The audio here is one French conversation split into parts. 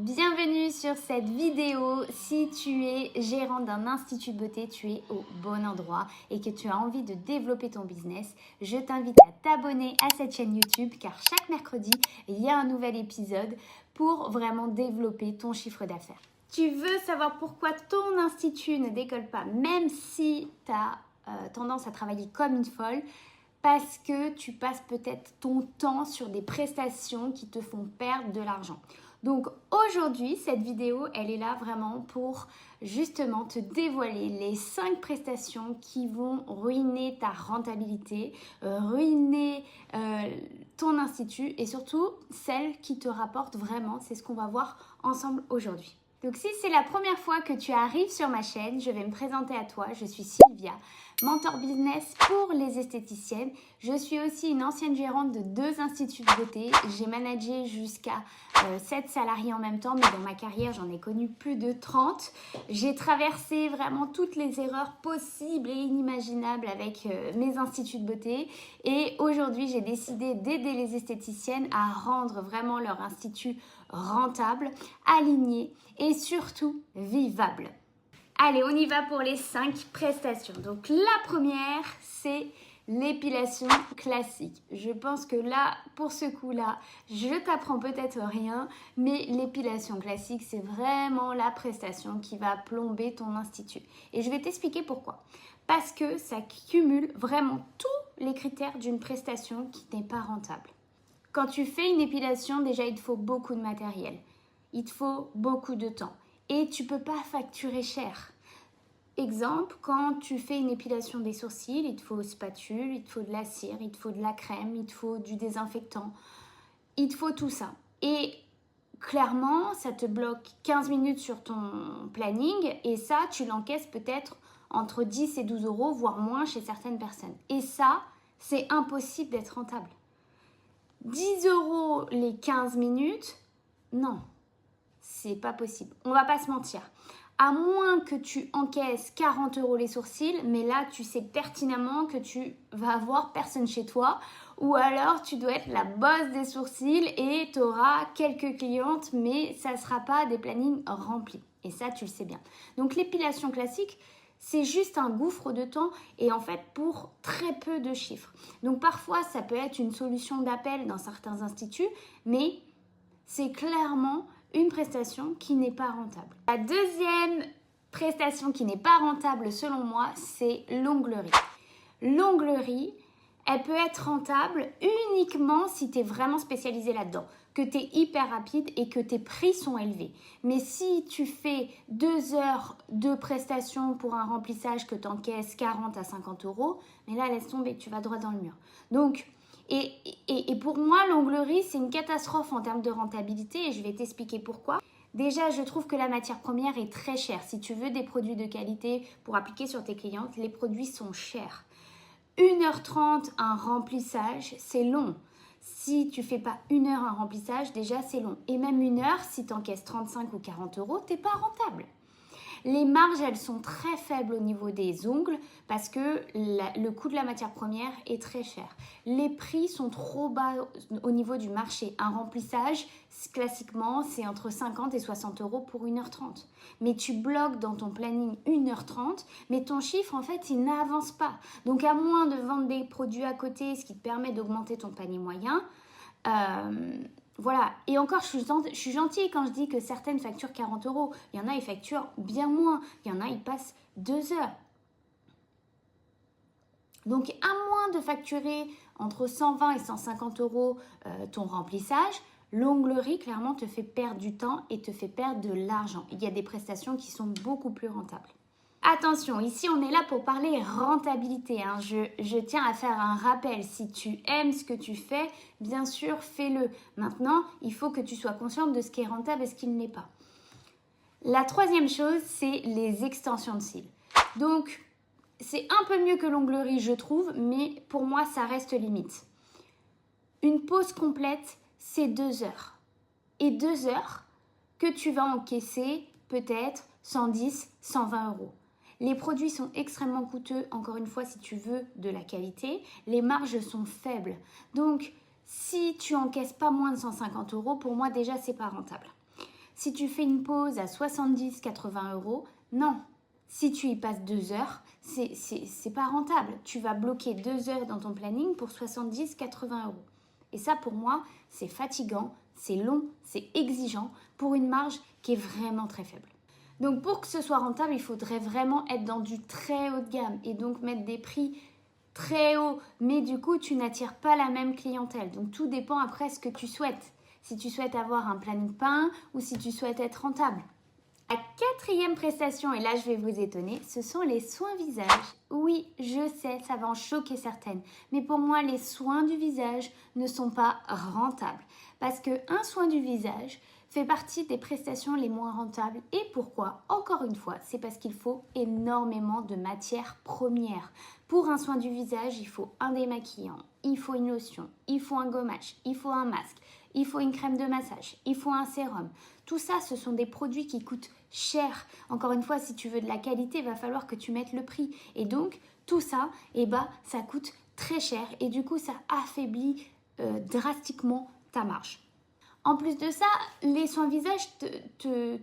Bienvenue sur cette vidéo. Si tu es gérant d'un institut de beauté, tu es au bon endroit et que tu as envie de développer ton business, je t'invite à t'abonner à cette chaîne YouTube car chaque mercredi, il y a un nouvel épisode pour vraiment développer ton chiffre d'affaires. Tu veux savoir pourquoi ton institut ne décolle pas, même si tu as tendance à travailler comme une folle, parce que tu passes peut-être ton temps sur des prestations qui te font perdre de l'argent. Donc aujourd'hui, cette vidéo, elle est là vraiment pour justement te dévoiler les 5 prestations qui vont ruiner ta rentabilité, ruiner ton institut et surtout celles qui te rapportent vraiment. C'est ce qu'on va voir ensemble aujourd'hui. Donc si c'est la première fois que tu arrives sur ma chaîne, je vais me présenter à toi. Je suis Sylvia, mentor business pour les esthéticiennes. Je suis aussi une ancienne gérante de 2 instituts de beauté. J'ai managé jusqu'à 7 salariés en même temps, mais dans ma carrière, j'en ai connu plus de 30. J'ai traversé vraiment toutes les erreurs possibles et inimaginables avec mes instituts de beauté. Et aujourd'hui, j'ai décidé d'aider les esthéticiennes à rendre vraiment leur institut rentable, aligné et surtout vivable. Allez, on y va pour les 5 prestations. Donc la première, c'est l'épilation classique. Je pense que là, pour ce coup-là, je t'apprends peut-être rien, mais l'épilation classique, c'est vraiment la prestation qui va plomber ton institut. Et je vais t'expliquer pourquoi. Parce que ça cumule vraiment tous les critères d'une prestation qui n'est pas rentable. Quand tu fais une épilation, déjà, il te faut beaucoup de matériel. Il te faut beaucoup de temps. Et tu ne peux pas facturer cher. Exemple, quand tu fais une épilation des sourcils, il te faut spatule, il te faut de la cire, il te faut de la crème, il te faut du désinfectant. Il te faut tout ça. Et clairement, ça te bloque 15 minutes sur ton planning. Et ça, tu l'encaisses peut-être entre 10 et 12 euros, voire moins chez certaines personnes. Et ça, c'est impossible d'être rentable. 10 euros les 15 minutes, non, c'est pas possible. On va pas se mentir. À moins que tu encaisses 40 euros les sourcils, mais là, tu sais pertinemment que tu vas avoir personne chez toi. Ou alors, tu dois être la boss des sourcils et tu auras quelques clientes, mais ça ne sera pas des plannings remplis. Et ça, tu le sais bien. Donc, l'épilation classique, c'est juste un gouffre de temps et en fait pour très peu de chiffres. Donc parfois ça peut être une solution d'appel dans certains instituts, mais c'est clairement une prestation qui n'est pas rentable. La deuxième prestation qui n'est pas rentable selon moi, c'est l'onglerie. L'onglerie, elle peut être rentable uniquement si tu es vraiment spécialisé là-dedans, que tu es hyper rapide et que tes prix sont élevés. Mais si tu fais 2 heures de prestation pour un remplissage que tu encaisses 40 à 50 euros, mais là, laisse tomber, tu vas droit dans le mur. Donc, et pour moi, l'onglerie, c'est une catastrophe en termes de rentabilité et je vais t'expliquer pourquoi. Déjà, je trouve que la matière première est très chère. Si tu veux des produits de qualité pour appliquer sur tes clientes, les produits sont chers. 1h30 un remplissage, c'est long. Si tu fais pas 1 heure un remplissage, déjà c'est long. Et même 1 heure, si tu encaisses 35 ou 40 euros, t'es pas rentable. Les marges, elles sont très faibles au niveau des ongles parce que le coût de la matière première est très cher. Les prix sont trop bas au niveau du marché. Un remplissage, classiquement, c'est entre 50 et 60 euros pour 1h30. Mais tu bloques dans ton planning 1h30, mais ton chiffre, en fait, il n'avance pas. Donc, à moins de vendre des produits à côté, ce qui te permet d'augmenter ton panier moyen, voilà, et encore, je suis gentille quand je dis que certaines facturent 40 euros. Il y en a, ils facturent bien moins. Il y en a, ils passent 2 heures. Donc, à moins de facturer entre 120 et 150 euros ton remplissage, l'onglerie, clairement, te fait perdre du temps et te fait perdre de l'argent. Il y a des prestations qui sont beaucoup plus rentables. Attention, ici on est là pour parler rentabilité. Hein. Je tiens à faire un rappel. Si tu aimes ce que tu fais, bien sûr, fais-le. Maintenant, il faut que tu sois consciente de ce qui est rentable et ce qui ne l'est pas. La troisième chose, c'est les extensions de cils. Donc, c'est un peu mieux que l'onglerie, je trouve, mais pour moi, ça reste limite. Une pause complète, c'est 2 heures. Et 2 heures que tu vas encaisser peut-être 110, 120 euros. Les produits sont extrêmement coûteux, encore une fois, si tu veux de la qualité. Les marges sont faibles. Donc, si tu encaisses pas moins de 150 euros, pour moi, déjà, c'est pas rentable. Si tu fais une pause à 70-80 euros, non. Si tu y passes 2 heures, c'est pas rentable. Tu vas bloquer 2 heures dans ton planning pour 70-80 euros. Et ça, pour moi, c'est fatigant, c'est long, c'est exigeant pour une marge qui est vraiment très faible. Donc, pour que ce soit rentable, il faudrait vraiment être dans du très haut de gamme et donc mettre des prix très hauts. Mais du coup, tu n'attires pas la même clientèle. Donc, tout dépend après ce que tu souhaites. Si tu souhaites avoir un planning peint ou si tu souhaites être rentable. La quatrième prestation, et là je vais vous étonner, ce sont les soins visage. Oui, je sais, ça va en choquer certaines, mais pour moi les soins du visage ne sont pas rentables. Parce qu'un soin du visage fait partie des prestations les moins rentables. Et pourquoi? Encore une fois, c'est parce qu'il faut énormément de matières premières. Pour un soin du visage, il faut un démaquillant, il faut une lotion, il faut un gommage, il faut un masque, il faut une crème de massage, il faut un sérum. Tout ça, ce sont des produits qui coûtent cher. Encore une fois, si tu veux de la qualité, il va falloir que tu mettes le prix. Et donc, tout ça, ça coûte très cher. Et du coup, ça affaiblit drastiquement ta marge. En plus de ça, les soins visage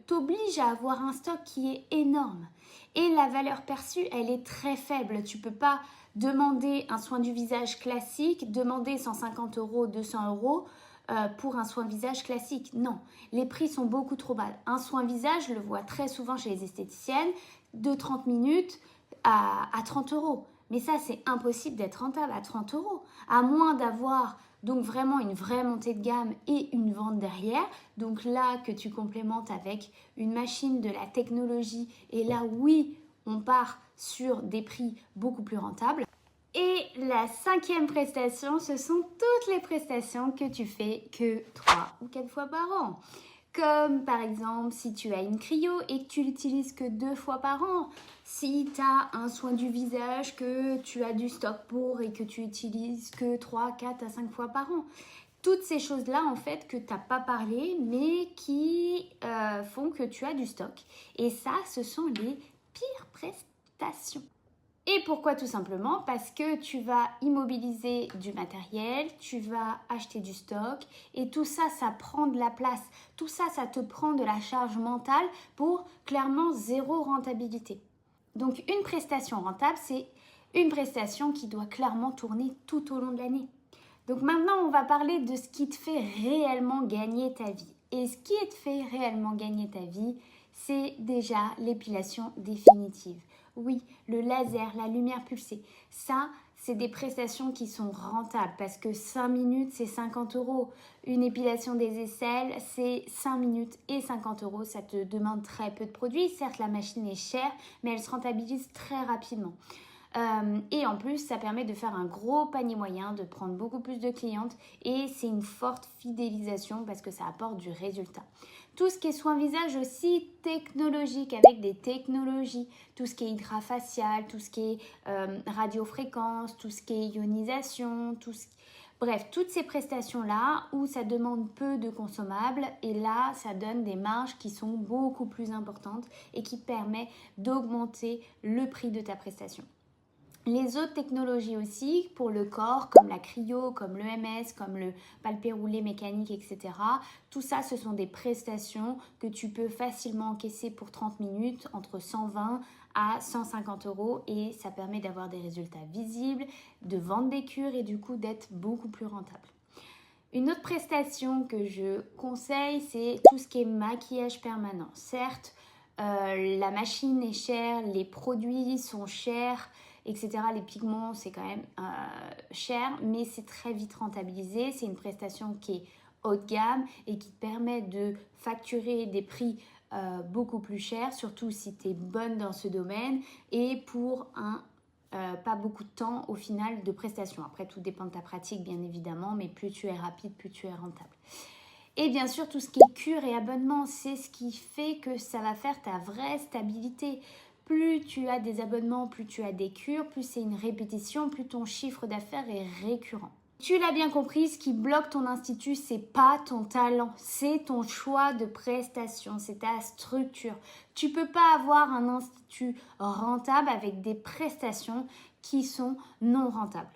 t'obligent à avoir un stock qui est énorme. Et la valeur perçue, elle est très faible. Tu ne peux pas demander un soin du visage classique, demander 150 euros, 200 euros pour un soin visage classique. Non, les prix sont beaucoup trop bas. Un soin visage, je le vois très souvent chez les esthéticiennes, de 30 minutes à 30 euros. Mais ça, c'est impossible d'être rentable à 30 euros. À moins d'avoir donc vraiment une vraie montée de gamme et une vente derrière. Donc là, que tu complémentes avec une machine, de la technologie. Et là, oui, on part sur des prix beaucoup plus rentables. Et la cinquième prestation, ce sont toutes les prestations que tu fais que 3 ou 4 fois par an. Comme par exemple si tu as une cryo et que tu l'utilises que 2 fois par an. Si tu as un soin du visage que tu as du stock pour et que tu utilises que 3, 4 à 5 fois par an. Toutes ces choses-là en fait que tu n'as pas parlé mais qui font que tu as du stock. Et ça, ce sont les pires prestations. Et pourquoi? Tout simplement parce que tu vas immobiliser du matériel, tu vas acheter du stock et tout ça, ça prend de la place. Tout ça, ça te prend de la charge mentale pour clairement zéro rentabilité. Donc une prestation rentable, c'est une prestation qui doit clairement tourner tout au long de l'année. Donc maintenant, on va parler de ce qui te fait réellement gagner ta vie. Et ce qui te fait réellement gagner ta vie, c'est déjà l'épilation définitive. Oui, le laser, la lumière pulsée, ça, c'est des prestations qui sont rentables parce que 5 minutes, c'est 50 euros. Une épilation des aisselles, c'est 5 minutes et 50 euros. Ça te demande très peu de produits. Certes, la machine est chère, mais elle se rentabilise très rapidement. Et en plus, ça permet de faire un gros panier moyen, de prendre beaucoup plus de clientes et c'est une forte fidélisation parce que ça apporte du résultat. Tout ce qui est soin visage aussi technologique avec des technologies, tout ce qui est hydrafacial, tout ce qui est radiofréquence, tout ce qui est ionisation, bref, toutes ces prestations-là où ça demande peu de consommables et là, ça donne des marges qui sont beaucoup plus importantes et qui permettent d'augmenter le prix de ta prestation. Les autres technologies aussi, pour le corps, comme la cryo, comme l'EMS, comme le palpé roulé mécanique, etc. Tout ça, ce sont des prestations que tu peux facilement encaisser pour 30 minutes, entre 120 à 150 euros. Et ça permet d'avoir des résultats visibles, de vendre des cures et du coup d'être beaucoup plus rentable. Une autre prestation que je conseille, c'est tout ce qui est maquillage permanent. Certes, la machine est chère, les produits sont chers, etc. Les pigments, c'est quand même cher, mais c'est très vite rentabilisé. C'est une prestation qui est haut de gamme et qui te permet de facturer des prix beaucoup plus chers, surtout si tu es bonne dans ce domaine et pour pas beaucoup de temps au final de prestation. Après, tout dépend de ta pratique, bien évidemment, mais plus tu es rapide, plus tu es rentable. Et bien sûr, tout ce qui est cure et abonnement, c'est ce qui fait que ça va faire ta vraie stabilité. Plus tu as des abonnements, plus tu as des cures, plus c'est une répétition, plus ton chiffre d'affaires est récurrent. Tu l'as bien compris, ce qui bloque ton institut, c'est pas ton talent, c'est ton choix de prestation, c'est ta structure. Tu peux pas avoir un institut rentable avec des prestations qui sont non rentables.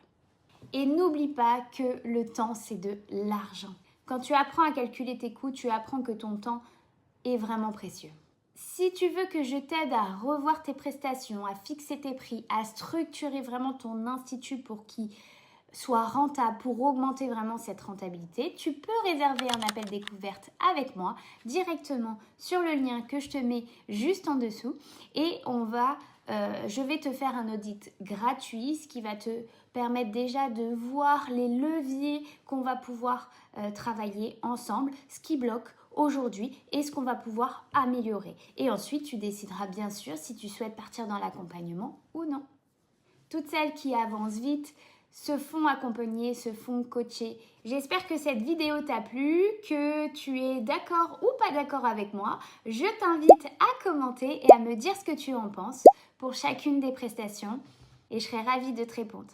Et n'oublie pas que le temps, c'est de l'argent. Quand tu apprends à calculer tes coûts, tu apprends que ton temps est vraiment précieux. Si tu veux que je t'aide à revoir tes prestations, à fixer tes prix, à structurer vraiment ton institut pour qu'il soit rentable, pour augmenter vraiment cette rentabilité, tu peux réserver un appel découverte avec moi directement sur le lien que je te mets juste en dessous et je vais te faire un audit gratuit, ce qui va te permettre déjà de voir les leviers qu'on va pouvoir travailler ensemble, ce qui bloque aujourd'hui et ce qu'on va pouvoir améliorer. Et ensuite, tu décideras bien sûr si tu souhaites partir dans l'accompagnement ou non. Toutes celles qui avancent vite se font accompagner, se font coacher. J'espère que cette vidéo t'a plu, que tu es d'accord ou pas d'accord avec moi. Je t'invite à commenter et à me dire ce que tu en penses pour chacune des prestations et je serai ravie de te répondre.